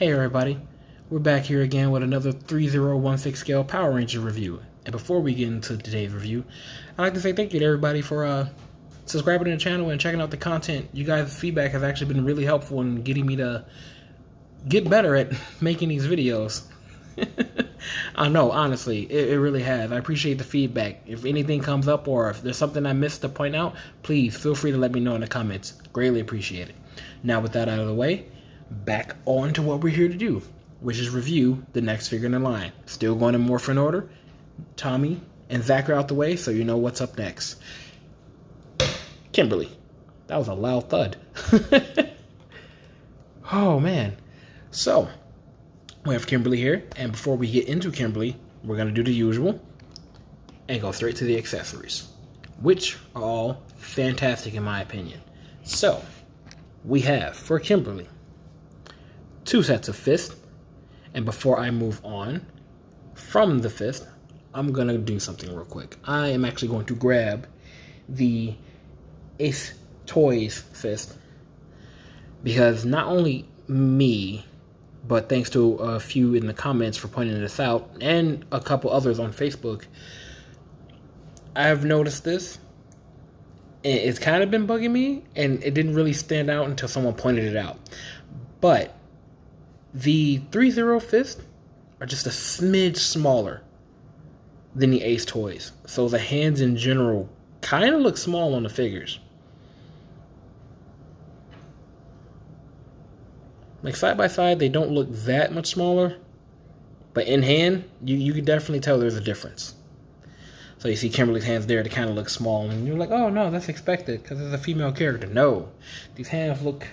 Hey everybody, we're back here again with another 3016 scale Power Ranger review. And before we get into today's review, I'd like to say thank you to everybody for subscribing to the channel and checking out the content. You guys' feedback has actually been really helpful in getting me to get better at making these videos. I know, honestly, it really has. I appreciate the feedback. If anything comes up or if there's something I missed to point out, please feel free to let me know in the comments. Greatly appreciate it. Now with that out of the way, back on to what we're here to do, which is review the next figure in the line. Still going in morphin order. Tommy and Zach are out the way, so you know what's up next. Kimberly. That was a loud thud. Oh, man. So, we have Kimberly here, and before we get into Kimberly, we're going to do the usual and go straight to the accessories, which are all fantastic in my opinion. So, we have, for Kimberly, 2 sets of fists, and before I move on from the fist, I'm going to do something real quick. I am actually going to grab the AceToyz fist, because not only me, but thanks to a few in the comments for pointing this out, and a couple others on Facebook, I've noticed this. It's kind of been bugging me, and it didn't really stand out until someone pointed it out. But the 3-0 fists are just a smidge smaller than the AceToyz. So the hands in general kind of look small on the figures. Like side by side, they don't look that much smaller. But in hand, you can definitely tell there's a difference. So you see Kimberly's hands there, they kind of look small. And you're like, oh no, that's expected because it's a female character. No, these hands look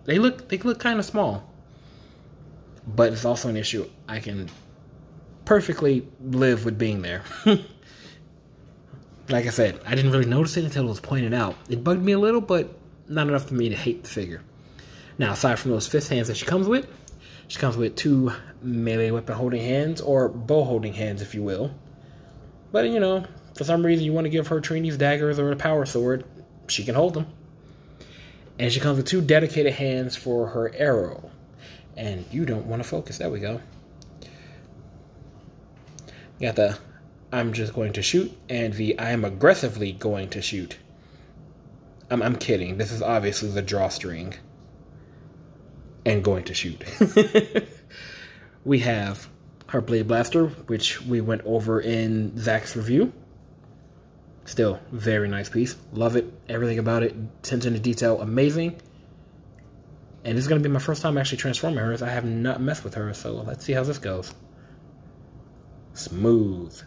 kind of small. But it's also an issue I can perfectly live with being there. Like I said, I didn't really notice it until it was pointed out. It bugged me a little, but not enough for me to hate the figure. Now, aside from those fist hands that she comes with 2 melee weapon holding hands, or bow holding hands, if you will. But, you know, for some reason you want to give her Trini's daggers or a power sword, she can hold them. And she comes with 2 dedicated hands for her arrow. And you don't want to focus. There we go. You got the I'm just going to shoot and the I am aggressively going to shoot. I'm kidding. This is obviously the drawstring and going to shoot. We have her blade blaster, which we went over in Zach's review. Still, very nice piece. Love it. Everything about it. Attention to detail, amazing. And this is going to be my first time actually transforming her, as I have not messed with her, so let's see how this goes. Smooth.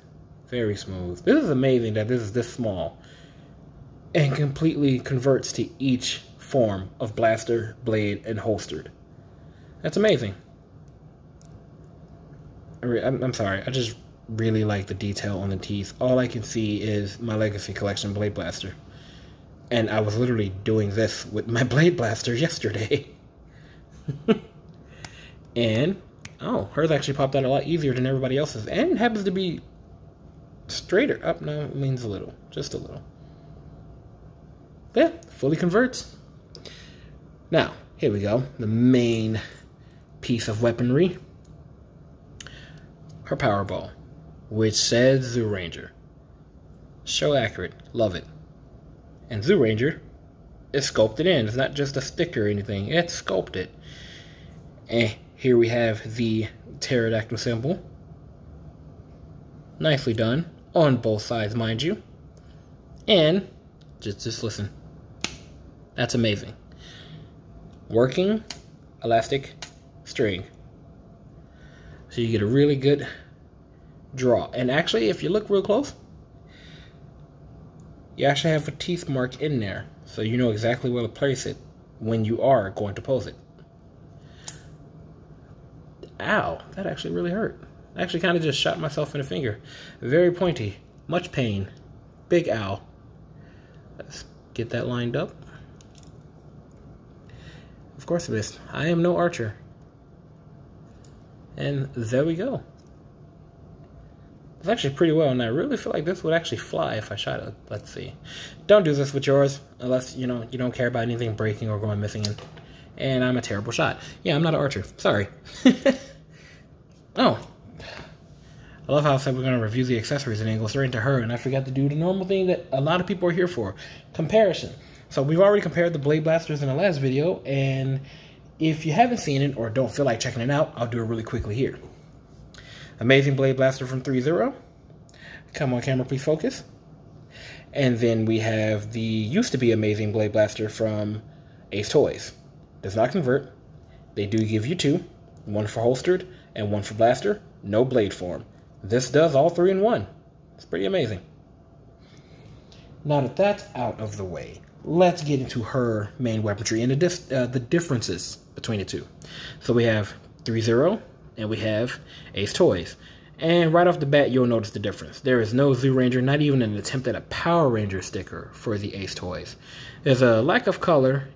Very smooth. This is amazing that this is this small and completely converts to each form of blaster, blade, and holstered. That's amazing. I'm sorry, I just really like the detail on the teeth. All I can see is my Legacy Collection Blade Blaster. And I was literally doing this with my Blade Blaster yesterday. And oh, hers actually popped out a lot easier than everybody else's, and happens to be straighter up. No, it means a little, just a little. Yeah, fully converts. Now here we go, the main piece of weaponry, her Powerball, which says Zoo Ranger. So accurate, love it. And Zoo Ranger is sculpted in. It's not just a sticker or anything, it's sculpted. And here we have the pterodactyl symbol. Nicely done. On both sides, mind you. And, just listen. That's amazing. Working elastic string. So you get a really good draw. And actually, if you look real close, you actually have a teeth mark in there. So you know exactly where to place it when you are going to pose it. Ow, that actually really hurt. I actually kind of just shot myself in the finger. Very pointy, much pain, big ow. Let's get that lined up. Of course I missed. I am no archer. And there we go. It's actually pretty well, and I really feel like this would actually fly if I shot it. Let's see. Don't do this with yours, unless, you know, you don't care about anything breaking or going missing in. and I'm a terrible shot. Yeah, I'm not an archer. Sorry. Oh. I love how I said we're going to review the accessories and then go straight into her, and I forgot to do the normal thing that a lot of people are here for. Comparison. So we've already compared the Blade Blasters in the last video, and if you haven't seen it or don't feel like checking it out, I'll do it really quickly here. Amazing Blade Blaster from ThreeZero. Come on, camera, please focus. And then we have the used to be Amazing Blade Blaster from AceToyz. Does not convert. They do give you two, one for holstered and one for blaster. No blade form. This does all three in one. It's pretty amazing. Now that that's out of the way, let's get into her main weaponry and the differences between the two. So we have ThreeZero and we have AceToyz. And right off the bat, you'll notice the difference. There is no Zoo Ranger, not even an attempt at a Power Ranger sticker for the AceToyz. There's a lack of color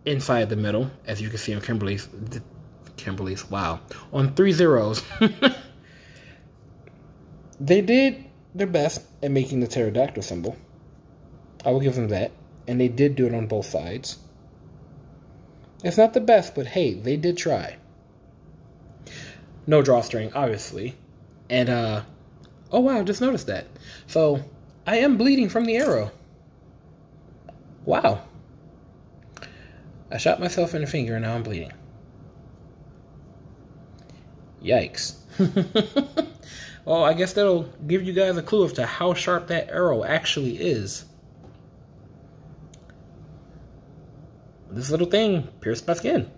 inside the middle, as you can see on Kimberly's, wow, on ThreeZero's. They did their best at making the pterodactyl symbol. I will give them that. And they did do it on both sides. It's not the best, but hey, they did try. No drawstring, obviously. And, oh wow, I just noticed that. So, I am bleeding from the arrow. Wow. I shot myself in the finger and now I'm bleeding. Yikes. Well, I guess that'll give you guys a clue as to how sharp that arrow actually is. This little thing pierced my skin.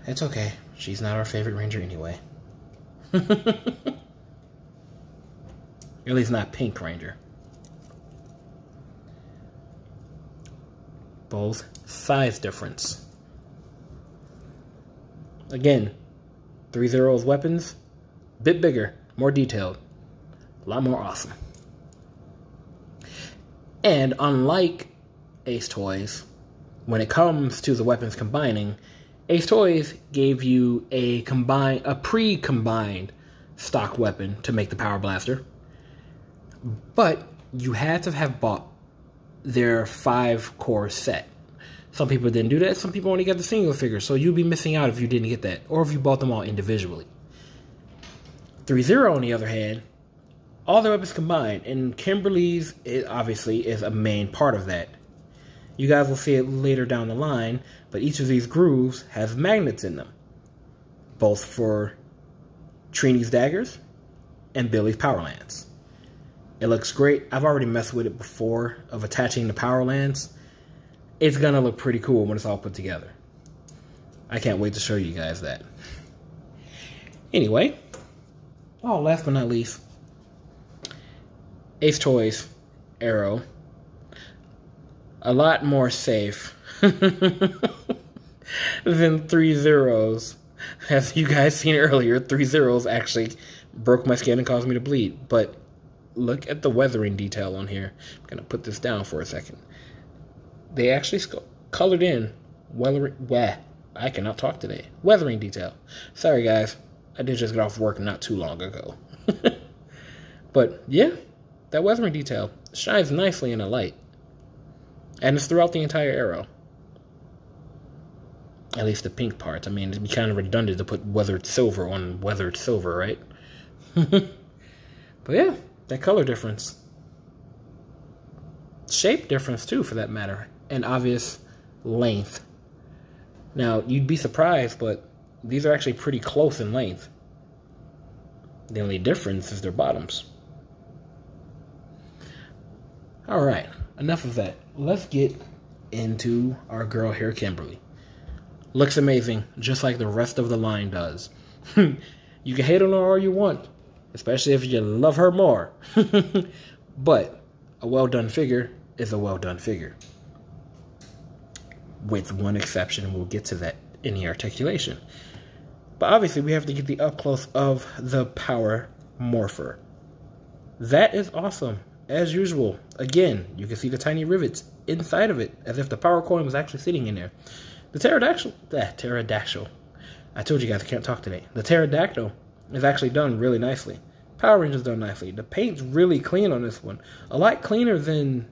It's okay. She's not our favorite ranger anyway. At least not Pink Ranger. Both size difference. Again, ThreeZero's weapons, a bit bigger, more detailed, a lot more awesome. And unlike AceToyz, when it comes to the weapons combining, AceToyz gave you a pre-combined stock weapon to make the Power Blaster, but you had to have bought their 5-core set. Some people didn't do that. Some people only got the single figure, so you'd be missing out if you didn't get that, or if you bought them all individually. ThreeZero, on the other hand, all their weapons combined, and Kimberly's, it obviously is a main part of that. You guys will see it later down the line, but each of these grooves has magnets in them, both for Trini's daggers and Billy's power lance. It looks great. I've already messed with it before of attaching the power lance. It's gonna look pretty cool when it's all put together. I can't wait to show you guys that. Anyway, oh, last but not least, AceToyz arrow. A lot more safe than ThreeZero's. As you guys seen earlier, ThreeZero's actually broke my skin and caused me to bleed. But look at the weathering detail on here. I'm gonna put this down for a second. They actually colored in I cannot talk today. Weathering detail. Sorry guys, I did just get off work not too long ago. But yeah, that weathering detail shines nicely in the light. And it's throughout the entire arrow. At least the pink parts. I mean, it'd be kind of redundant to put weathered silver on weathered silver, right? But yeah, that color difference. Shape difference too, for that matter. And obvious length. Now, you'd be surprised, but these are actually pretty close in length. The only difference is their bottoms. Alright, enough of that. Let's get into our girl here, Kimberly. Looks amazing, just like the rest of the line does. You can hate on her all you want, especially if you love her more. But a well-done figure is a well-done figure. With one exception, we'll get to that in the articulation. But obviously, we have to get the up-close of the Power Morpher. That is awesome, as usual. Again, you can see the tiny rivets inside of it, as if the power coin was actually sitting in there. The pterodactyl. I told you guys I can't talk today. The pterodactyl is actually done really nicely. Power Ranger's done nicely. The paint's really clean on this one. A lot cleaner than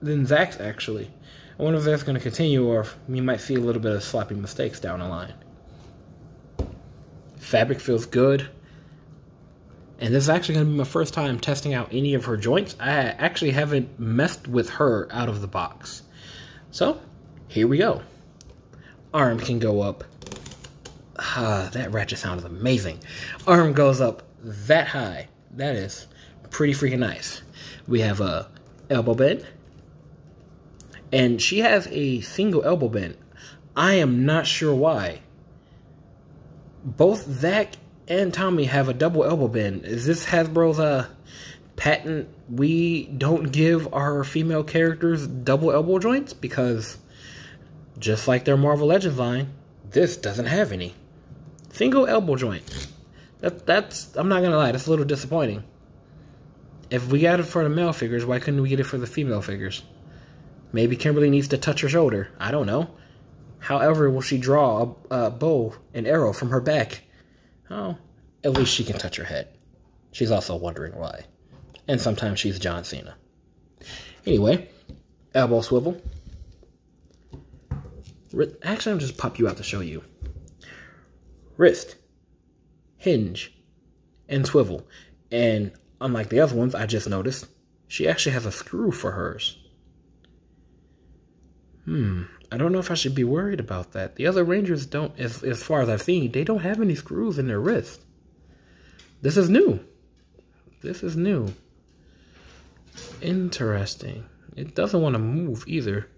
than Zach's, actually. I wonder if that's going to continue, or if we might see a little bit of sloppy mistakes down the line. Fabric feels good. And this is actually going to be my first time testing out any of her joints. I actually haven't messed with her out of the box. So, here we go. Arm can go up. That ratchet sound is amazing. Arm goes up that high. That is pretty freaking nice. We have a elbow bend. And she has a single elbow bend. I am not sure why. Both Zach and Tommy have a double elbow bend. Is this Hasbro's patent? We don't give our female characters double elbow joints? Because just like their Marvel Legends line, this doesn't have any. Single elbow joint. That's I'm not gonna lie, that's a little disappointing. If we got it for the male figures, why couldn't we get it for the female figures? Maybe Kimberly needs to touch her shoulder. I don't know. However, will she draw a bow and arrow from her back? Oh, at least she can touch her head. She's also wondering why. And sometimes she's John Cena. Anyway, elbow swivel. Actually, I'll just pop you out to show you. Wrist, hinge, and swivel. And unlike the other ones, I just noticed, she actually has a screw for hers. I don't know if I should be worried about that. The other Rangers don't, as far as I've seen, they don't have any screws in their wrist. This is new. This is new. Interesting. It doesn't want to move either.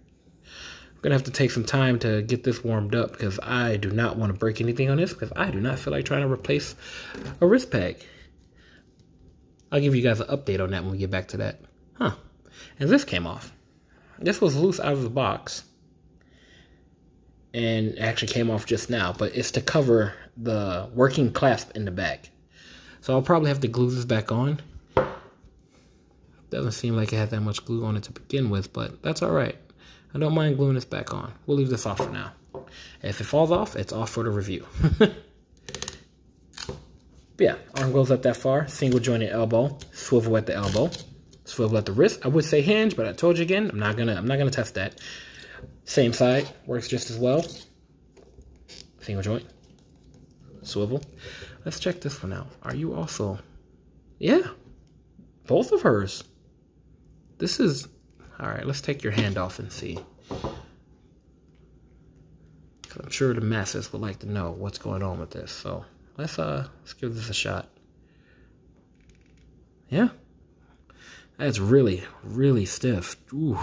I'm going to have to take some time to get this warmed up because I do not want to break anything on this because I do not feel like trying to replace a wrist peg. I'll give you guys an update on that when we get back to that. And this came off. This was loose out of the box. And it actually came off just now, but it's to cover the working clasp in the back. So I'll probably have to glue this back on. Doesn't seem like it had that much glue on it to begin with, but that's all right. I don't mind gluing this back on. We'll leave this off for now. If it falls off, it's off for the review. But yeah, arm goes up that far. Single jointed elbow. Swivel at the elbow. Swivel at the wrist. I would say hinge, but I told you again, I'm not gonna test that. Same side, works just as well. Single joint. Swivel. Let's check this one out. Are you also... Yeah. Both of hers. This is... Alright, let's take your hand off and see. I'm sure the masses would like to know what's going on with this. So, let's give this a shot. Yeah. That's really, really stiff. Ooh.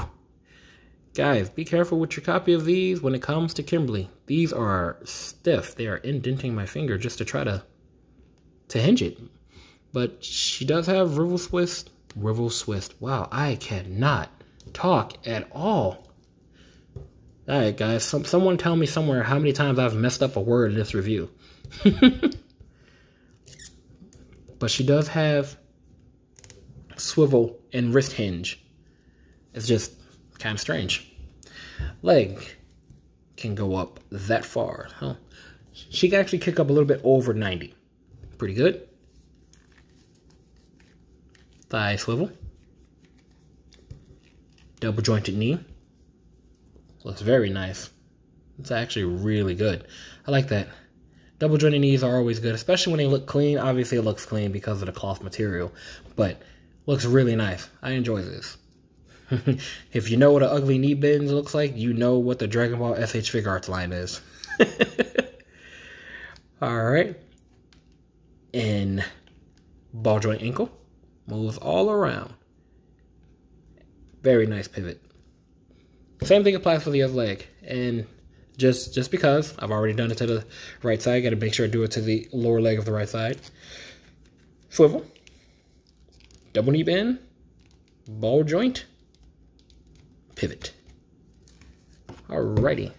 Guys, be careful with your copy of these when it comes to Kimberly. These are stiff. They are indenting my finger just to try to hinge it. But she does have Rivel Swist. Wow, I cannot talk at all. Alright, guys. Someone tell me somewhere how many times I've messed up a word in this review. But she does have swivel and wrist hinge. It's just kind of strange. Leg can go up that far. Huh? She can actually kick up a little bit over 90. Pretty good. Thigh swivel. Double jointed knee. Looks very nice. It's actually really good. I like that. Double jointed knees are always good, especially when they look clean. Obviously it looks clean because of the cloth material, but looks really nice. I enjoy this. If you know what an ugly knee bend looks like, you know what the Dragon Ball SH Fig Arts line is. Alright. And ball joint ankle. Moves all around. Very nice pivot. Same thing applies for the other leg. And just because I've already done it to the right side, got to make sure I do it to the lower leg of the right side. Swivel. Double knee bend. Ball joint. Pivot. Alrighty.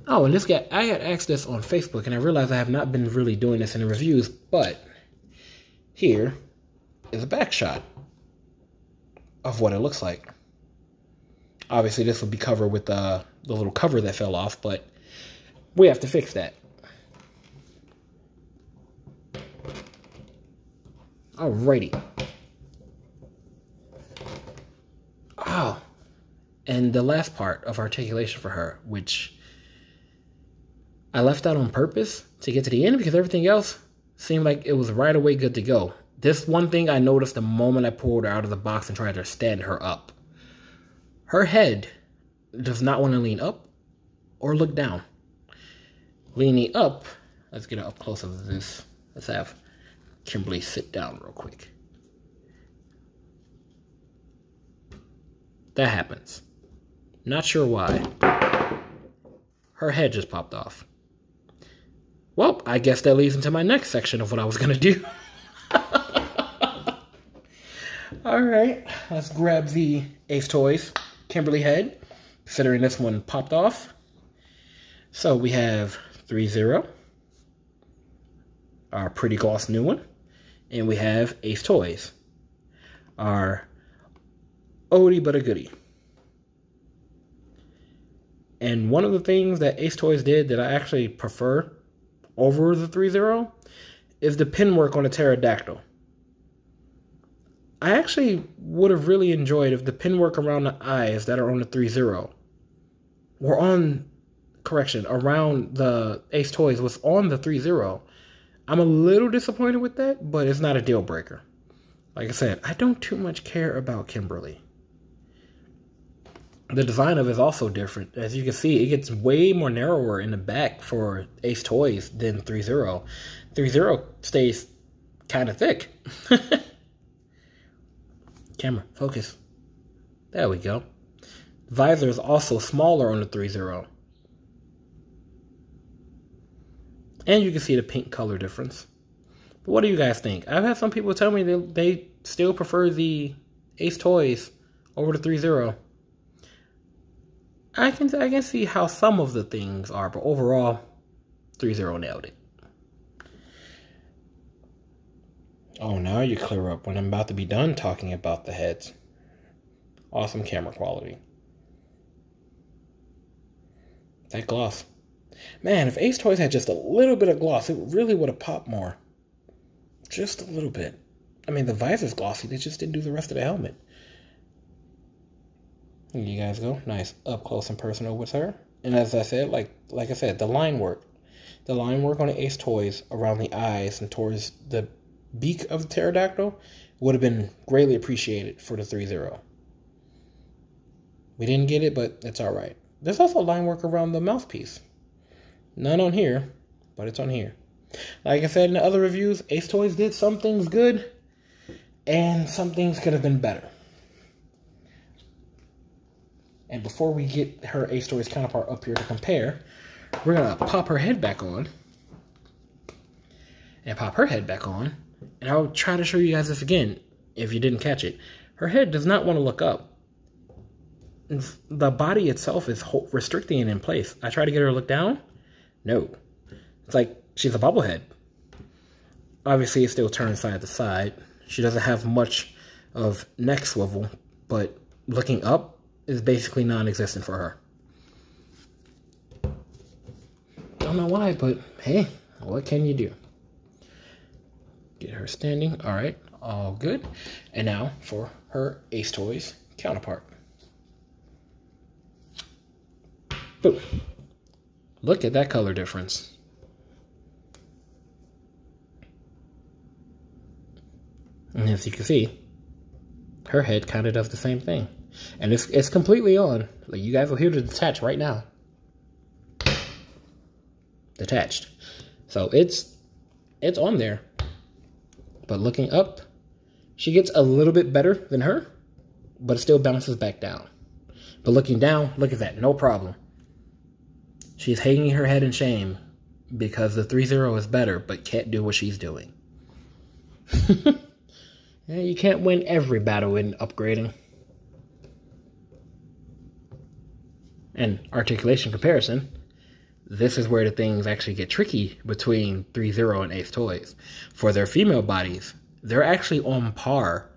Oh, and this guy, I had asked this on Facebook, and I realized I have not been really doing this in the reviews, but here is a back shot of what it looks like. Obviously, this will be covered with the little cover that fell off, but we have to fix that. Alrighty. Oh, And the last part of articulation for her, which I left out on purpose to get to the end because everything else seemed like it was right away good to go. This one thing I noticed the moment I pulled her out of the box and tried to stand her up. Her head does not want to lean up or look down. Leaning up, let's get up close to this. Let's have Kimberly sit down real quick. That happens. Not sure why. Her head just popped off. Well, I guess that leads into my next section of what I was going to do. Alright, let's grab the AceToyz Kimberly head, considering this one popped off. So we have ThreeZero, our pretty gloss new one, and we have AceToyz, our oldie but a goodie. And one of the things that AceToyz did that I actually prefer over the ThreeZero is the pin work on the pterodactyl. I actually would have really enjoyed if the pin work around the eyes that are on the ThreeZero were on, around the AceToyz was on the ThreeZero. I'm a little disappointed with that, but it's not a deal breaker. Like I said, I don't too much care about Kimberly. The design of it is also different. As you can see, it gets way more narrower in the back for AceToyz than ThreeZero. ThreeZero stays kind of thick. Camera, focus. There we go. The visor is also smaller on the ThreeZero. And you can see the pink color difference. But what do you guys think? I've had some people tell me they still prefer the AceToyz over the ThreeZero. I can see how some of the things are, but overall, ThreeZero nailed it. Oh, now you clear up when I'm about to be done talking about the heads. Awesome camera quality. That gloss. Man, if AceToyz had just a little bit of gloss, it really would have popped more. Just a little bit. I mean, the visor's glossy. They just didn't do the rest of the helmet. Here you guys go. Nice up close and personal with her. And as I said, like I said, the line work. The line work on the AceToyz around the eyes and towards the beak of the pterodactyl would have been greatly appreciated for the ThreeZero. We didn't get it, but it's alright. There's also line work around the mouthpiece. None on here, but it's on here. Like I said in the other reviews, AceToyz did some things good, and some things could have been better. And before we get her AceToyz counterpart up here to compare, we're going to pop her head back on. And pop her head back on. And I'll try to show you guys this again, if you didn't catch it. Her head does not want to look up. The body itself is restricting it in place. I try to get her to look down. No. It's like she's a bobblehead. Obviously, it still turns side to side. She doesn't have much of neck swivel, but looking up is basically non-existent for her. Don't know why, but hey, what can you do? Get her standing. All right, all good. And now for her AceToyz counterpart. Boom. Look at that color difference. And as you can see, her head kind of does the same thing. And it's completely on. Like, you guys will hear the detach right now. Detached. So it's on there. But looking up, she gets a little bit better than her, but it still bounces back down. But looking down, look at that, no problem. She's hanging her head in shame because the ThreeZero is better, but can't do what she's doing. Yeah, you can't win every battle in upgrading. And articulation comparison, this is where the things actually get tricky between ThreeZero and AceToyz. For their female bodies, they're actually on par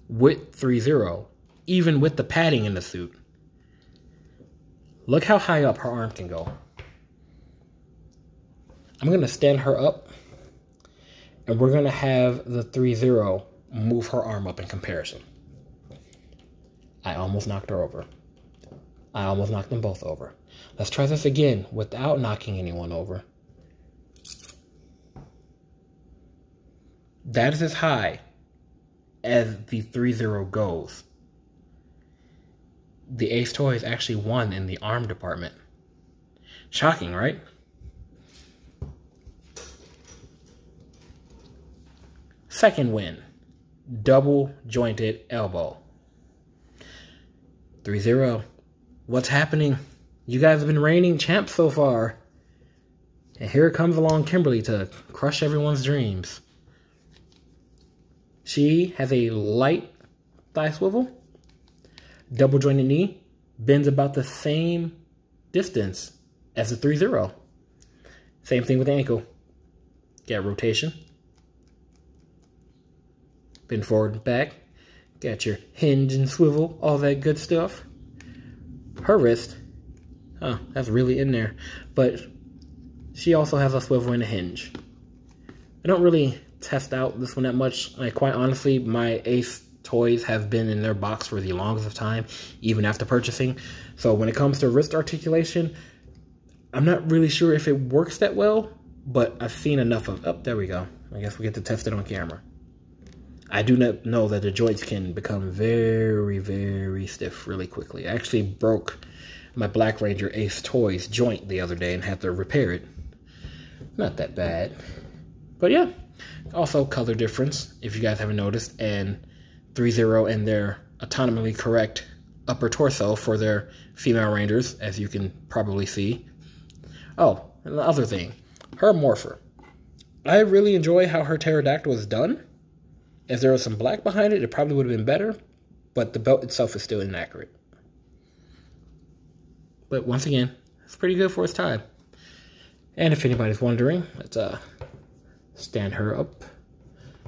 with ThreeZero, even with the padding in the suit. Look how high up her arm can go. I'm going to stand her up, and we're going to have the ThreeZero move her arm up in comparison. I almost knocked her over. I almost knocked them both over. Let's try this again without knocking anyone over. That is as high as the 3-0 goes. The AceToyz actually won in the arm department. Shocking, right? Second win, double jointed elbow. 3-0. What's happening? You guys have been reigning champs so far. And here comes along Kimberly to crush everyone's dreams. She has a light thigh swivel. Double jointed knee. Bends about the same distance as the 3-0. Same thing with the ankle. Got rotation. Bend forward and back. Got your hinge and swivel. All that good stuff. Her wrist. Oh, that's really in there. But she also has a swivel and a hinge. I don't really test out this one that much. Like, quite honestly, my AceToyz have been in their box for the longest of time, even after purchasing. So when it comes to wrist articulation, I'm not really sure if it works that well, but I've seen enough of... Oh, there we go. I guess we get to test it on camera. I do not know that the joints can become very, very stiff really quickly. I actually broke my Black Ranger AceToyz joint the other day and had to repair it. Not that bad. But yeah. Also, color difference, if you guys haven't noticed, and 3-0 and their autonomically correct upper torso for their female Rangers, as you can probably see. Oh, and the other thing, her morpher. I really enjoy how her pterodactyl is done. If there was some black behind it, it probably would have been better, but the belt itself is still inaccurate. But once again, it's pretty good for its time. And if anybody's wondering, let's stand her up.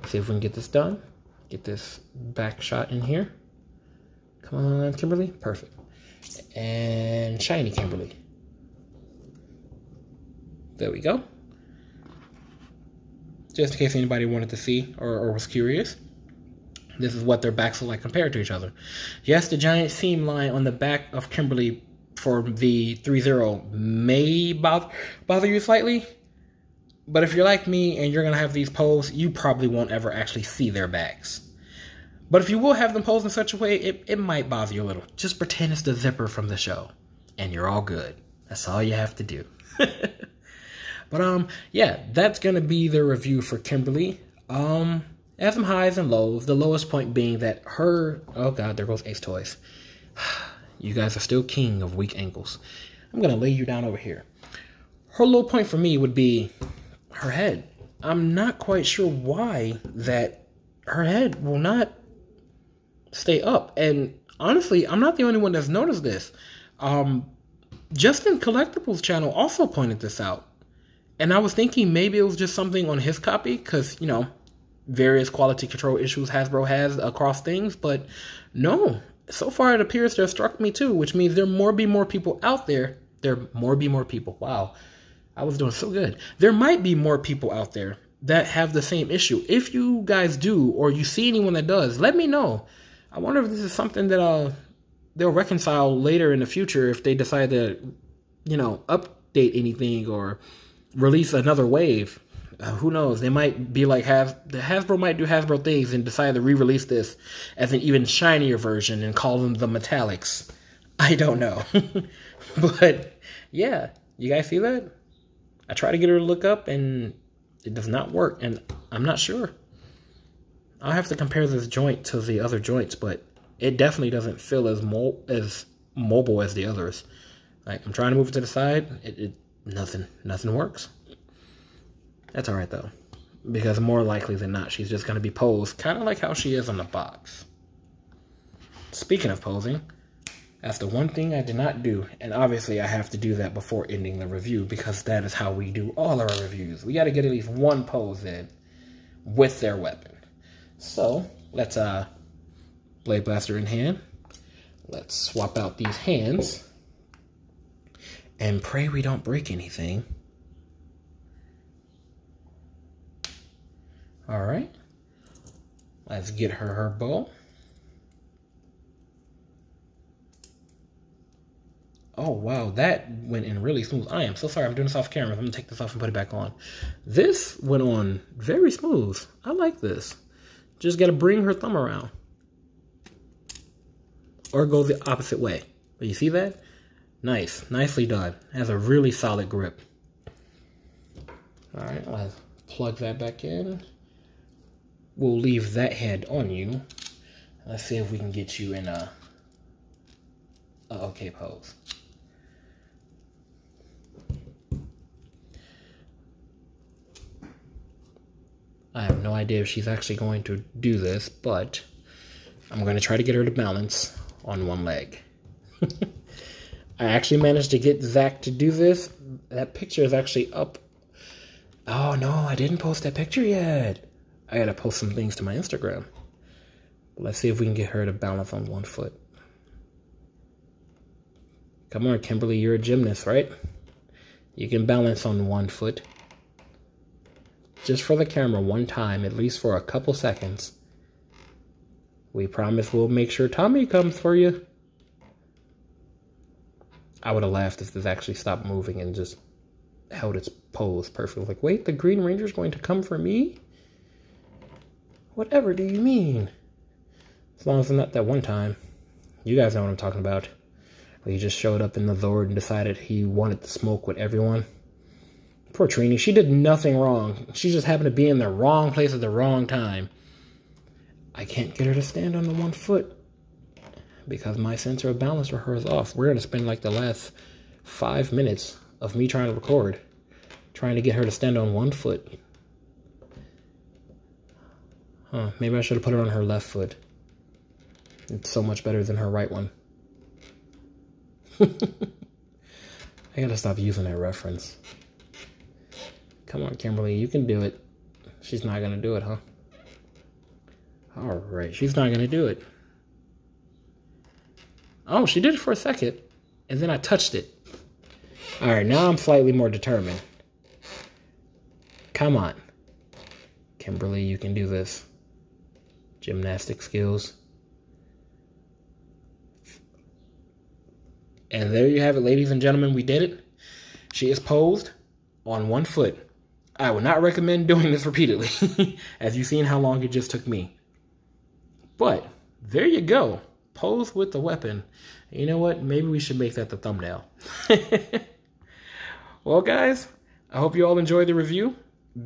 See if we can get this done. Get this back shot in here. Come on, Kimberly. Perfect. And shiny Kimberly. There we go. Just in case anybody wanted to see or was curious, this is what their backs look like compared to each other. Yes, the giant seam line on the back of Kimberly for the 3-0 may bother you slightly, but if you're like me and you're going to have these posed, you probably won't ever actually see their backs. But if you will have them posed in such a way, it might bother you a little. Just pretend it's the zipper from the show, and you're all good. That's all you have to do. But, yeah, that's going to be the review for Kimberly. It has some highs and lows. The lowest point being that her... Oh, God, there goes AceToyz. You guys are still king of weak ankles. I'm going to lay you down over here. Her low point for me would be her head. I'm not quite sure why that her head will not stay up. And, honestly, I'm not the only one that's noticed this. Justin Collectibles channel also pointed this out. And I was thinking maybe it was just something on his copy because, you know, various quality control issues Hasbro has across things. But no, so far it appears to have struck me too, which means there be more people out there. There be more people. Wow, I was doing so good. There might be more people out there that have the same issue. If you guys do, or you see anyone that does, let me know. I wonder if this is something that they'll reconcile later in the future if they decide to, you know, update anything or release another wave. Who knows? They might be like Hasbro might do Hasbro things and decide to re-release this as an even shinier version and call them the Metallics. I don't know. But yeah, you guys see that? I try to get her to look up and it does not work, and I'm not sure. I'll have to compare this joint to the other joints, but it definitely doesn't feel as mobile as the others. Like, I'm trying to move it to the side, nothing works. That's all right, though, because more likely than not, she's just going to be posed kind of like how she is on the box. Speaking of posing, that's the one thing I did not do, and obviously I have to do that before ending the review because that is how we do all our reviews. We got to get at least one pose in with their weapon. So, let's Blade Blaster in hand. Let's swap out these hands and pray we don't break anything. All right. Let's get her bow. Oh, wow, that went in really smooth. I am so sorry. I'm doing this off camera. I'm going to take this off and put it back on. This went on very smooth. I like this. Just got to bring her thumb around. Or go the opposite way. But you see that? Nice. Nicely done. Has a really solid grip. All right, let's plug that back in. We'll leave that head on you. Let's see if we can get you in a okay pose. I have no idea if she's actually going to do this, but I'm going to try to get her to balance on one leg. I actually managed to get Zach to do this. That picture is actually up. Oh no, I didn't post that picture yet. I gotta post some things to my Instagram. Let's see if we can get her to balance on one foot. Come on, Kimberly, you're a gymnast, right? You can balance on one foot. Just for the camera one time, at least for a couple seconds. We promise we'll make sure Tommy comes for you. I would have laughed if this actually stopped moving and just held its pose perfectly. Like, wait, the Green Ranger's going to come for me? Whatever do you mean? As long as it's not that one time. You guys know what I'm talking about. Where he just showed up in the Zord and decided he wanted to smoke with everyone. Poor Trini, she did nothing wrong. She just happened to be in the wrong place at the wrong time. I can't get her to stand on the one foot because my center of balance for her is off. We're going to spend like the last 5 minutes of me trying to record, trying to get her to stand on one foot. Huh, maybe I should have put her on her left foot. It's so much better than her right one. I gotta stop using that reference. Come on, Kimberly, you can do it. She's not gonna do it, huh? Alright, she's not gonna do it. Oh, she did it for a second, and then I touched it. Alright, now I'm slightly more determined. Come on. Kimberly, you can do this. Gymnastic skills. And there you have it, ladies and gentlemen. We did it. She is posed on one foot. I would not recommend doing this repeatedly, as you've seen how long it just took me. But there you go. Pose with the weapon. You know what? Maybe we should make that the thumbnail. Well, guys, I hope you all enjoyed the review.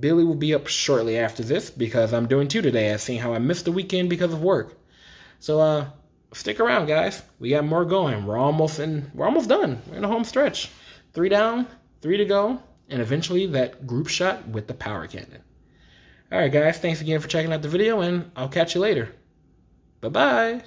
Billy will be up shortly after this because I'm doing 2 today. I've seen how I missed the weekend because of work. So, stick around, guys. We got more going. We're almost done. We're in the home stretch. 3 down, 3 to go, and eventually that group shot with the power cannon. All right, guys. Thanks again for checking out the video, and I'll catch you later. Bye-bye.